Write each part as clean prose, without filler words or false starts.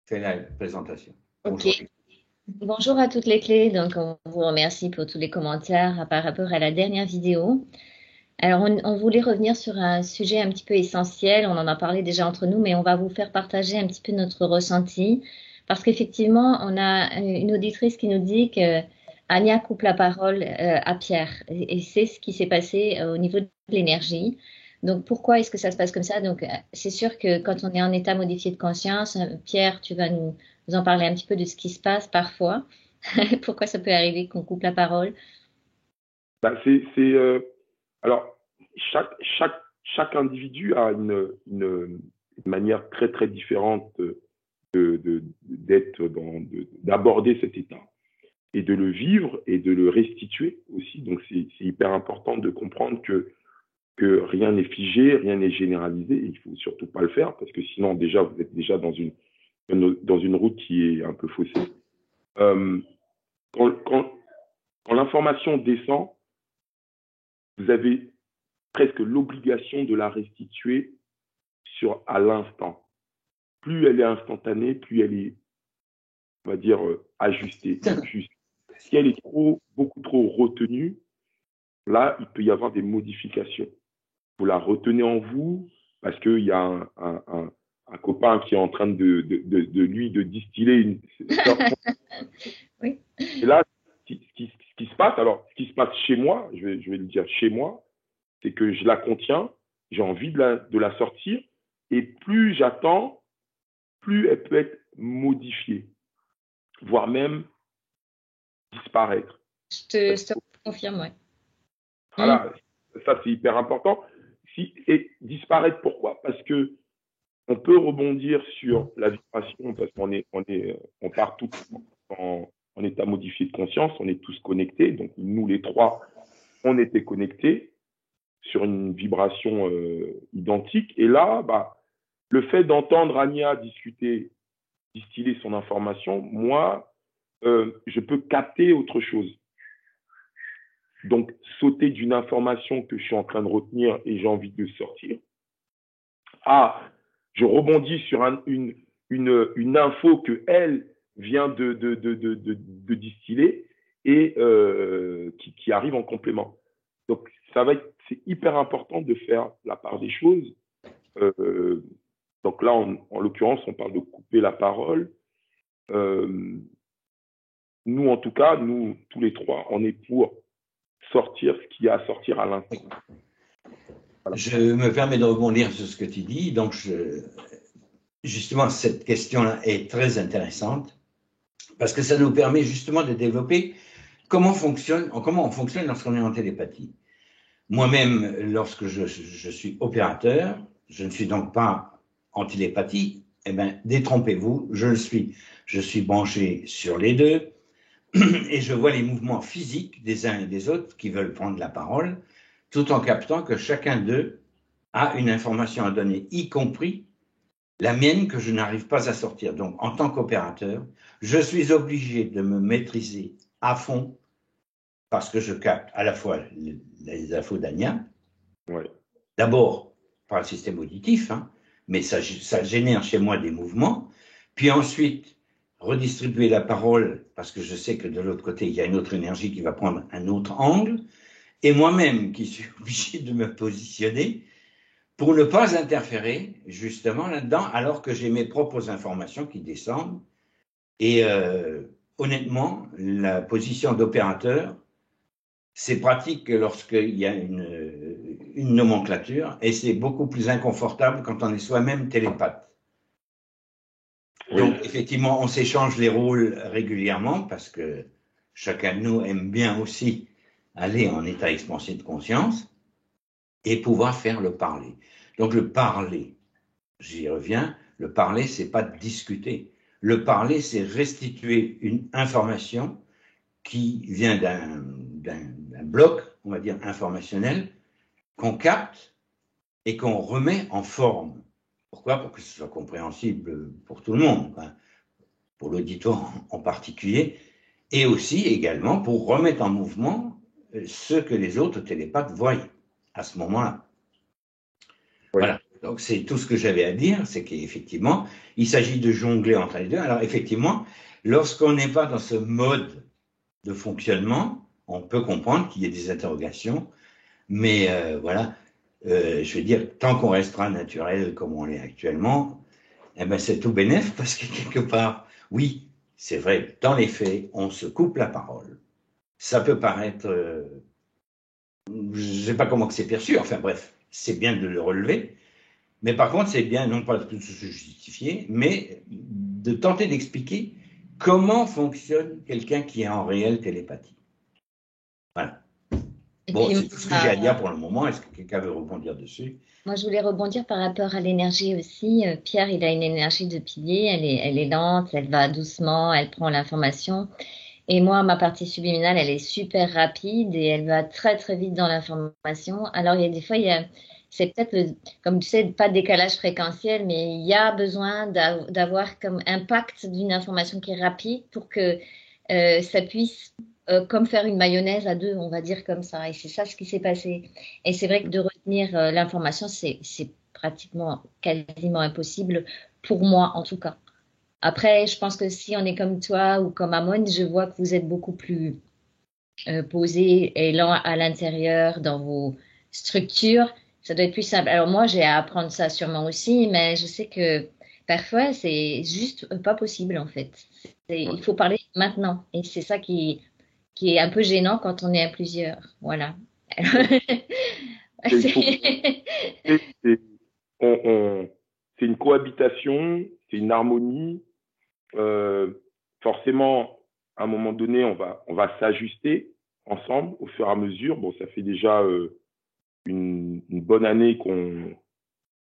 fais la présentation. Ok. Bonjour. Bonjour à toutes les clés. Donc, on vous remercie pour tous les commentaires par rapport à la dernière vidéo. Alors, on voulait revenir sur un sujet un petit peu essentiel. On en a parlé déjà entre nous, mais on va vous faire partager un petit peu notre ressenti. Parce qu'effectivement, on a une auditrice qui nous dit que Anya coupe la parole à Pierre. Et c'est ce qui s'est passé au niveau de l'énergie. Donc, pourquoi est-ce que ça se passe comme ça? Donc, c'est sûr que quand on est en état modifié de conscience, Pierre, tu vas nous en parler un petit peu de ce qui se passe parfois. Pourquoi ça peut arriver qu'on coupe la parole? Bah, alors, chaque, chaque, chaque individu a une manière très, très différente d'aborder cet état et de le vivre et de le restituer aussi. Donc, c'est hyper important de comprendre que rien n'est figé, rien n'est généralisé. Et il ne faut surtout pas le faire parce que sinon, déjà, vous êtes déjà dans une route qui est un peu faussée. Quand l'information descend, vous avez presque l'obligation de la restituer à l'instant. Plus elle est instantanée, plus elle est, on va dire, ajustée. Juste. Si elle est beaucoup trop retenue, là, il peut y avoir des modifications. Vous la retenez en vous parce qu'il y a un copain qui est en train de distiller une. Oui. Et là, ce qui se passe, alors, ce qui se passe chez moi, je vais le dire chez moi, c'est que je la contiens, j'ai envie de la sortir, et plus j'attends, plus elle peut être modifiée, voire même disparaître. Je te confirme, ouais. Voilà, ça c'est hyper important. Et disparaître, pourquoi? Parce que on peut rebondir sur la vibration, parce on part tous en état modifié de conscience, on est tous connectés, donc nous les trois, on était connectés sur une vibration identique. Et là, le fait d'entendre Anya distiller son information, moi, je peux capter autre chose. Donc, sauter d'une information que je suis en train de retenir et j'ai envie de sortir. Je rebondis sur une info que elle vient de distiller et qui arrive en complément. Donc, c'est hyper important de faire la part des choses. Donc là, en l'occurrence, on parle de couper la parole. Nous, en tout cas, nous, tous les trois, on est pour sortir ce qu'il y a à sortir à l'instant. Voilà. Je me permets de rebondir sur ce que tu dis. Donc, justement, cette question-là est très intéressante parce que ça nous permet justement de développer comment on fonctionne lorsqu'on est en télépathie. Moi-même, lorsque je suis opérateur, je ne suis donc pas en télépathie. Eh bien, détrompez-vous, je le suis. Je suis branché sur les deux et je vois les mouvements physiques des uns et des autres qui veulent prendre la parole, tout en captant que chacun d'eux a une information à donner, y compris la mienne que je n'arrive pas à sortir. Donc, en tant qu'opérateur, je suis obligé de me maîtriser à fond parce que je capte à la fois les infos d'Anya, d'abord par le système auditif, mais ça génère chez moi des mouvements, puis ensuite redistribuer la parole parce que je sais que de l'autre côté, il y a une autre énergie qui va prendre un autre angle, et moi-même qui suis obligé de me positionner pour ne pas interférer justement là-dedans, alors que j'ai mes propres informations qui descendent. Et honnêtement, la position d'opérateur, c'est pratique lorsqu'il y a une nomenclature, et c'est beaucoup plus inconfortable quand on est soi-même télépathe. Oui. Donc, effectivement, on s'échange les rôles régulièrement parce que chacun de nous aime bien aussi aller en état expansé de conscience et pouvoir faire le parler. Donc, le parler, j'y reviens, le parler, c'est pas discuter. Le parler, c'est restituer une information qui vient d'un bloc, on va dire, informationnel, qu'on capte et qu'on remet en forme. Pourquoi? Pour que ce soit compréhensible pour tout le monde, pour l'auditoire en particulier, et aussi également pour remettre en mouvement ce que les autres télépathes voient à ce moment-là. Oui. Voilà. Donc, c'est tout ce que j'avais à dire, c'est qu'effectivement, il s'agit de jongler entre les deux. Alors, effectivement, lorsqu'on n'est pas dans ce mode de fonctionnement, on peut comprendre qu'il y ait des interrogations, mais voilà, je veux dire, tant qu'on restera naturel comme on l'est actuellement, eh ben, c'est tout bénef parce que quelque part, oui, c'est vrai, dans les faits, on se coupe la parole. Ça peut paraître, je ne sais pas comment que c'est perçu, enfin bref, c'est bien de le relever, mais par contre, c'est bien non pas de se justifier, mais de tenter d'expliquer comment fonctionne quelqu'un qui est en réelle télépathie. Voilà. Bon, c'est tout ce que j'ai à dire pour le moment. Est-ce que quelqu'un veut rebondir dessus? Moi, je voulais rebondir par rapport à l'énergie aussi. Pierre, il a une énergie de pilier, elle est lente, elle va doucement, elle prend l'information. Et moi, ma partie subliminale, elle est super rapide et elle va très très vite dans l'information. Alors, il y a des fois, c'est peut-être, comme tu sais, pas de décalage fréquentiel, mais il y a besoin d'avoir comme impact d'une information qui est rapide pour que ça puisse comme faire une mayonnaise à deux, on va dire comme ça. Et c'est ça ce qui s'est passé. Et c'est vrai que de retenir l'information, c'est pratiquement quasiment impossible pour moi, en tout cas. Après, je pense que si on est comme toi ou comme Amon, je vois que vous êtes beaucoup plus posé et lent à l'intérieur dans vos structures. Ça doit être plus simple. Alors moi, j'ai à apprendre ça sûrement aussi, mais je sais que parfois, c'est juste pas possible en fait. Il faut parler maintenant. Et c'est ça qui est un peu gênant quand on est à plusieurs. Voilà. C'est une cohabitation, c'est une harmonie. Forcément, à un moment donné, on va s'ajuster ensemble au fur et à mesure. Bon, ça fait déjà une bonne année qu'on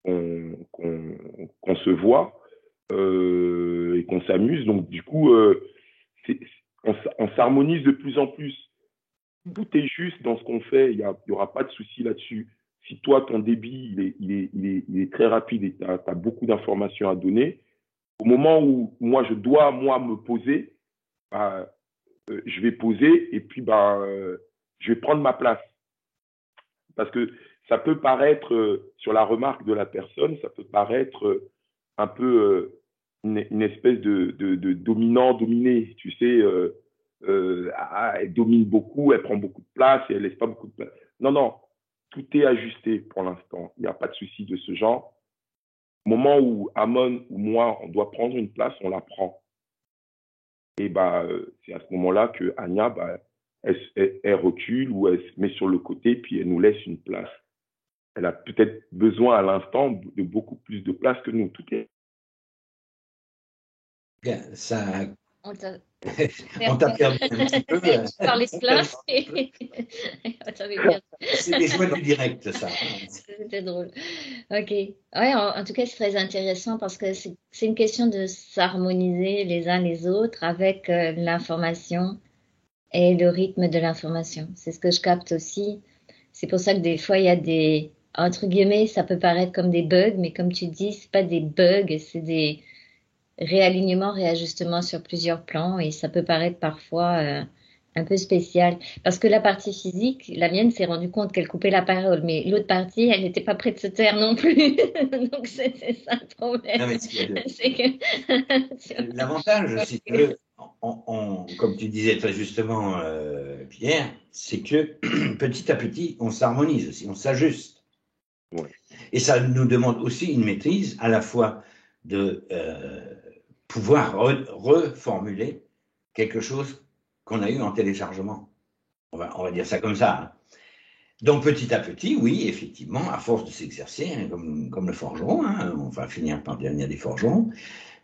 se voit et qu'on s'amuse. Donc, du coup, on s'harmonise de plus en plus. Tout est juste dans ce qu'on fait. Il y aura pas de souci là-dessus. Si toi, ton débit, il est très rapide et tu as beaucoup d'informations à donner, au moment où moi, je dois, moi, me poser, je vais poser et puis je vais prendre ma place. Parce que ça peut paraître, sur la remarque de la personne, ça peut paraître un peu une espèce de dominant-dominé. Tu sais, elle domine beaucoup, elle prend beaucoup de place et elle laisse pas beaucoup de place. Non, non, tout est ajusté pour l'instant. Il n'y a pas de souci de ce genre. Au moment où Amon ou moi, on doit prendre une place, on la prend. Et c'est à ce moment-là que Anya, elle recule ou elle se met sur le côté, puis elle nous laisse une place. Elle a peut-être besoin à l'instant de beaucoup plus de place que nous. Tout est. Bien, ça. On t'a perdu un petit peu. Tu parlais de place. C'est des joies du direct, ça. C'était drôle. Ok. Ouais, en tout cas, c'est très intéressant parce que c'est une question de s'harmoniser les uns les autres avec l'information et le rythme de l'information. C'est ce que je capte aussi. C'est pour ça que des fois, il y a des, entre guillemets, ça peut paraître comme des bugs, mais comme tu dis, c'est pas des bugs, c'est des réalignements, réajustements sur plusieurs plans et ça peut paraître parfois un peu spécial. Parce que la partie physique, la mienne s'est rendue compte qu'elle coupait la parole, mais l'autre partie, elle n'était pas prête de se taire non plus. Donc c'est ça le problème. Non, l'avantage, c'est que, comme tu disais très justement, Pierre, c'est que petit à petit, on s'harmonise aussi, on s'ajuste. Ouais. Et ça nous demande aussi une maîtrise à la fois de pouvoir reformuler quelque chose qu'on a eu en téléchargement. On va dire ça comme ça. Hein. Donc petit à petit, oui, effectivement, à force de s'exercer, hein, comme le forgeron, hein, on va finir par devenir des forgerons.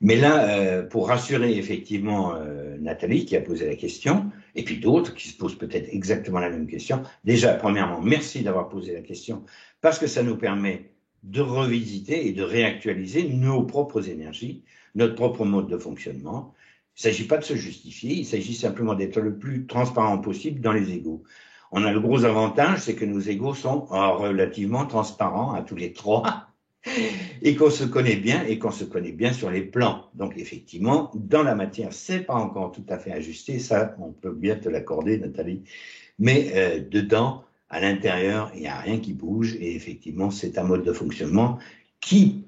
Mais là, pour rassurer effectivement Nathalie qui a posé la question, et puis d'autres qui se posent peut-être exactement la même question, déjà, premièrement, merci d'avoir posé la question, parce que ça nous permet de revisiter et de réactualiser nos propres énergies, notre propre mode de fonctionnement. Il ne s'agit pas de se justifier, il s'agit simplement d'être le plus transparent possible dans les égos. On a le gros avantage, c'est que nos égos sont relativement transparents à tous les trois et qu'on se connaît bien et qu'on se connaît bien sur les plans. Donc effectivement, dans la matière, c'est pas encore tout à fait ajusté, ça, on peut bien te l'accorder, Nathalie. Mais dedans, à l'intérieur, il n'y a rien qui bouge et effectivement, c'est un mode de fonctionnement qui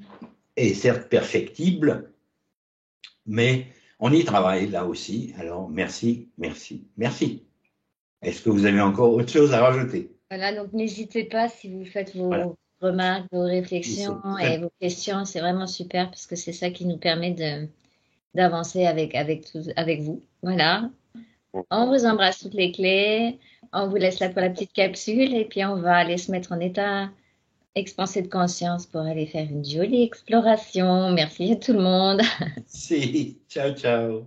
est certes perfectible, mais on y travaille là aussi. Alors, merci, merci, merci. Est-ce que vous avez encore autre chose à rajouter? Voilà, donc n'hésitez pas si vous faites vos Voilà. remarques, vos réflexions Très- et vos questions. C'est vraiment super parce que c'est ça qui nous permet d'avancer avec vous. Voilà. On vous embrasse toutes les clés. On vous laisse là pour la petite capsule et puis on va aller se mettre en état expansé de conscience pour aller faire une jolie exploration. Merci à tout le monde. Si, ciao, ciao.